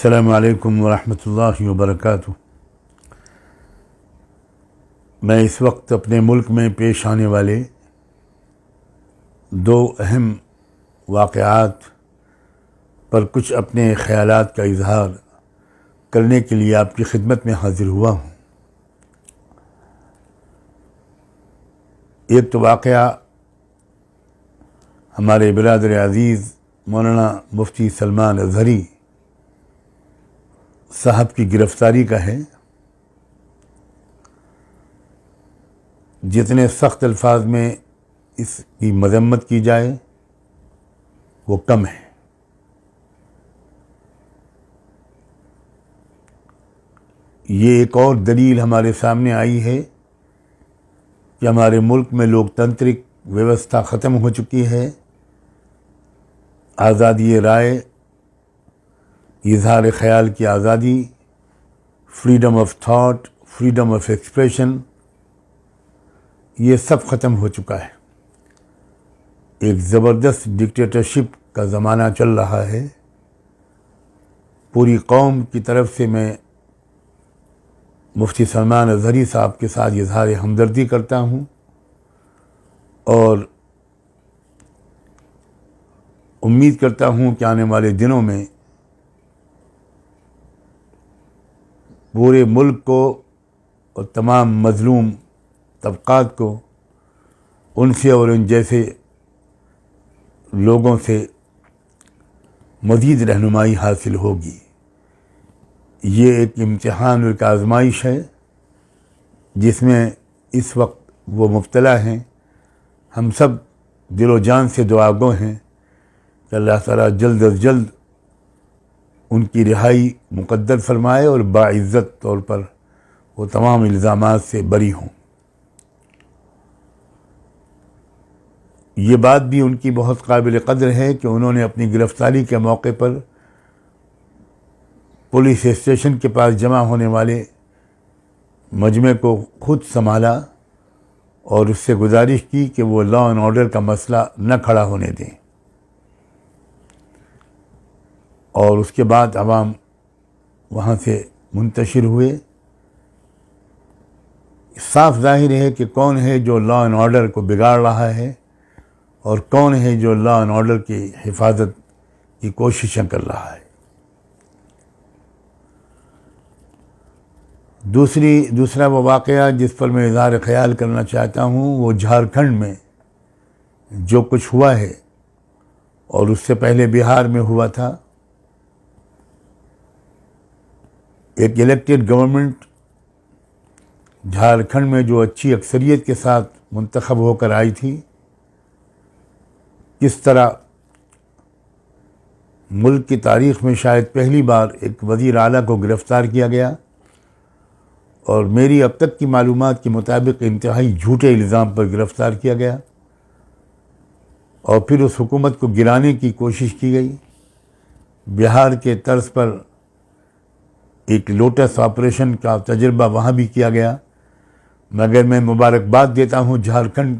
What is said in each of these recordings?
السلام علیکم ورحمۃ اللہ وبرکاتہ۔ میں اس وقت اپنے ملک میں پیش آنے والے دو اہم واقعات پر کچھ اپنے خیالات کا اظہار کرنے کے لیے آپ کی خدمت میں حاضر ہوا ہوں۔ ایک تو واقعہ ہمارے برادر عزیز مولانا مفتی سلمان اظہری صاحب کی گرفتاری کا ہے۔ جتنے سخت الفاظ میں اس کی مذمت کی جائے وہ کم ہے۔ یہ ایک اور دلیل ہمارے سامنے آئی ہے کہ ہمارے ملک میں لوکتنترک ویوستھا ختم ہو چکی ہے۔ آزادی رائے، اظہار خیال کی آزادی، freedom of thought, freedom of expression, یہ سب ختم ہو چکا ہے۔ ایک زبردست ڈکٹیٹرشپ کا زمانہ چل رہا ہے۔ پوری قوم کی طرف سے میں مفتی سلمان اظہری صاحب کے ساتھ اظہار ہمدردی کرتا ہوں اور امید کرتا ہوں کہ آنے والے دنوں میں پورے ملک کو اور تمام مظلوم طبقات کو ان سے اور ان جیسے لوگوں سے مزید رہنمائی حاصل ہوگی۔ یہ ایک امتحان اور ایک آزمائش ہے جس میں اس وقت وہ مبتلا ہیں۔ ہم سب دل و جان سے دعا گو ہیں کہ اللہ تعالیٰ جلد از جلد ان کی رہائی مقدر فرمائے اور باعزت طور پر وہ تمام الزامات سے بری ہوں۔ یہ بات بھی ان کی بہت قابل قدر ہے کہ انہوں نے اپنی گرفتاری کے موقع پر پولیس اسٹیشن کے پاس جمع ہونے والے مجمع کو خود سنبھالا اور اس سے گزارش کی کہ وہ لا اینڈ آرڈر کا مسئلہ نہ کھڑا ہونے دیں، اور اس کے بعد عوام وہاں سے منتشر ہوئے۔ صاف ظاہر ہے کہ کون ہے جو لا اینڈ آرڈر کو بگاڑ رہا ہے اور کون ہے جو لا اینڈ آرڈر کی حفاظت کی کوششیں کر رہا ہے۔ دوسرا وہ واقعہ جس پر میں اظہار خیال کرنا چاہتا ہوں وہ جھارکھنڈ میں جو کچھ ہوا ہے اور اس سے پہلے بہار میں ہوا تھا۔ ایک الیکٹڈ گورنمنٹ جھارکھنڈ میں جو اچھی اکثریت کے ساتھ منتخب ہو کر آئی تھی، کس طرح ملک کی تاریخ میں شاید پہلی بار ایک وزیر اعلیٰ کو گرفتار کیا گیا اور میری اب تک کی معلومات کے مطابق انتہائی جھوٹے الزام پر گرفتار کیا گیا، اور پھر اس حکومت کو گرانے کی کوشش کی گئی۔ بہار کے طرز پر ایک لوٹس آپریشن کا تجربہ وہاں بھی کیا گیا، مگر میں مبارکباد دیتا ہوں جھارکھنڈ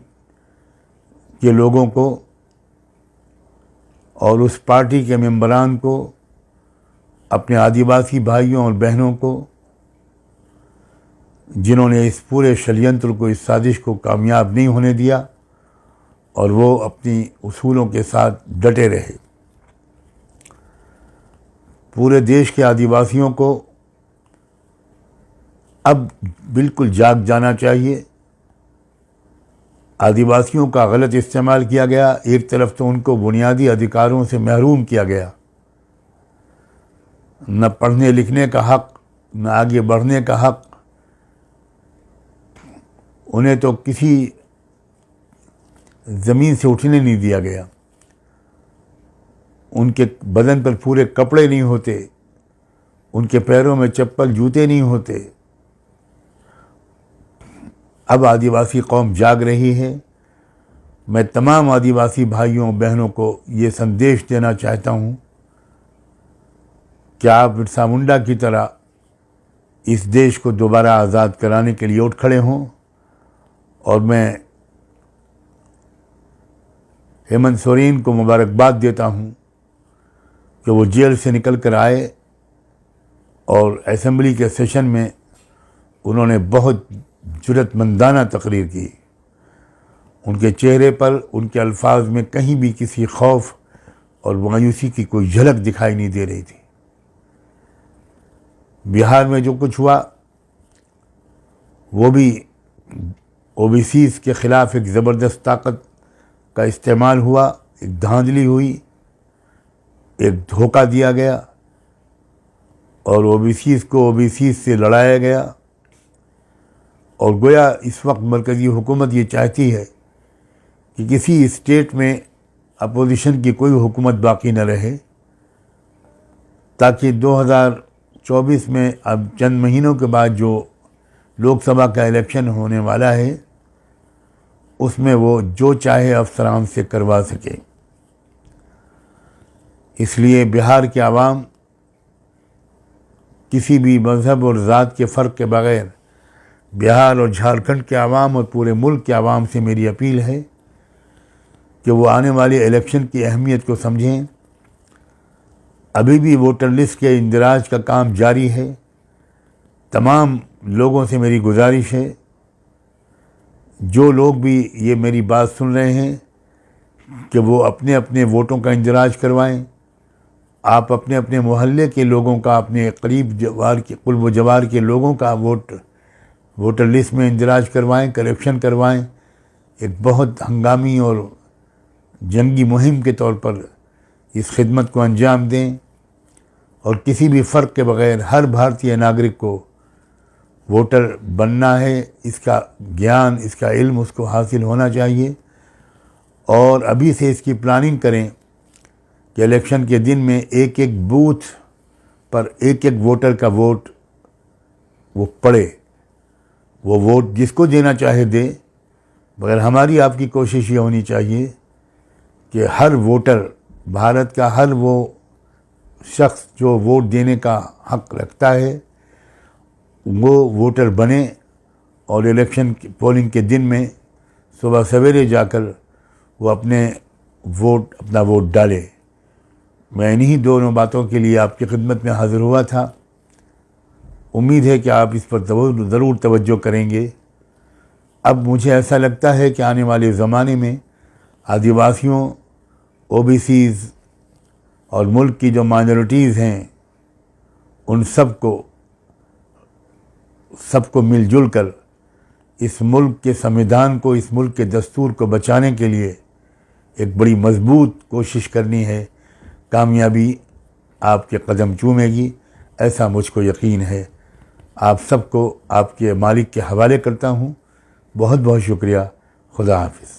کے لوگوں کو اور اس پارٹی کے ممبران کو، اپنے آدیواسی بھائیوں اور بہنوں کو، جنہوں نے اس پورے شڑینتر کو، اس سازش کو کامیاب نہیں ہونے دیا اور وہ اپنی اصولوں کے ساتھ ڈٹے رہے۔ پورے دیش کے آدیواسیوں کو اب بالکل جاگ جانا چاہیے۔ آدیواسیوں کا غلط استعمال کیا گیا۔ ایک طرف تو ان کو بنیادی ادھیکاروں سے محروم کیا گیا، نہ پڑھنے لکھنے کا حق، نہ آگے بڑھنے کا حق۔ انہیں تو کسی زمین سے اٹھنے نہیں دیا گیا۔ ان کے بدن پر پورے کپڑے نہیں ہوتے، ان کے پیروں میں چپل جوتے نہیں ہوتے۔ اب آدیواسی قوم جاگ رہی ہے۔ میں تمام آدیواسی بھائیوں بہنوں کو یہ سندیش دینا چاہتا ہوں کہ آپ برسا منڈا کی طرح اس دیش کو دوبارہ آزاد کرانے کے لیے اٹھ کھڑے ہوں، اور میں ہیمنت سورین کو مبارکباد دیتا ہوں کہ وہ جیل سے نکل کر آئے اور اسمبلی کے سیشن میں انہوں نے بہت جرأت مندانہ تقریر کی. ان کے چہرے پر، ان کے الفاظ میں کہیں بھی کسی خوف اور مایوسی کی کوئی جھلک دکھائی نہیں دے رہی تھی. بہار میں جو کچھ ہوا وہ بھی او بی سیز کے خلاف ایک زبردست طاقت کا استعمال ہوا، ایک دھاندلی ہوئی، ایک دھوکہ دیا گیا اور او بی سیز کو او بی سیز سے لڑایا گیا. اور گویا اس وقت مرکزی حکومت یہ چاہتی ہے کہ کسی اسٹیٹ میں اپوزیشن کی کوئی حکومت باقی نہ رہے، تاکہ 2024 میں اب چند مہینوں کے بعد جو لوک سبھا کا الیکشن ہونے والا ہے اس میں وہ جو چاہے افسران سے کروا سکے. اس لیے بہار کے عوام کسی بھی مذہب اور ذات کے فرق کے بغیر بہار اور جھارکھنڈ کے عوام اور پورے ملک کے عوام سے میری اپیل ہے کہ وہ آنے والے الیکشن کی اہمیت کو سمجھیں. ابھی بھی ووٹر لسٹ کے اندراج کا کام جاری ہے. تمام لوگوں سے میری گزارش ہے، جو لوگ بھی یہ میری بات سن رہے ہیں، کہ وہ اپنے اپنے ووٹوں کا اندراج کروائیں. آپ اپنے اپنے محلے کے لوگوں کا، اپنے قرب و جوار کے لوگوں کا ووٹر لسٹ میں اندراج کروائیں، کریکشن کروائیں. ایک بہت ہنگامی اور جنگی مہم کے طور پر اس خدمت کو انجام دیں اور کسی بھی فرق کے بغیر ہر بھارتی ناگرک کو ووٹر بننا ہے. اس کا گیان، اس کا علم اس کو حاصل ہونا چاہیے اور ابھی سے اس کی پلاننگ کریں کہ الیکشن کے دن میں ایک ایک بوتھ پر ایک ایک ووٹر کا ووٹ وہ پڑے. وہ ووٹ جس کو دینا چاہے دے، مگر ہماری آپ کی کوشش یہ ہونی چاہیے کہ ہر ووٹر، بھارت کا ہر وہ شخص جو ووٹ دینے کا حق رکھتا ہے وہ ووٹر بنے اور الیکشن پولنگ کے دن میں صبح سویرے جا کر وہ اپنا ووٹ ڈالے. میں انہی دونوں باتوں کے لیے آپ کی خدمت میں حاضر ہوا تھا. امید ہے کہ آپ اس پر ضرور توجہ کریں گے. اب مجھے ایسا لگتا ہے کہ آنے والے زمانے میں آدیواسیوں، او بی سیز اور ملک کی جو مائنورٹیز ہیں ان سب کو مل جل کر اس ملک کے سمویدھان کو، اس ملک کے دستور کو بچانے کے لیے ایک بڑی مضبوط کوشش کرنی ہے. کامیابی آپ کے قدم چومے گی، ایسا مجھ کو یقین ہے. آپ سب کو آپ کے مالک کے حوالے کرتا ہوں. بہت بہت شکریہ. خدا حافظ.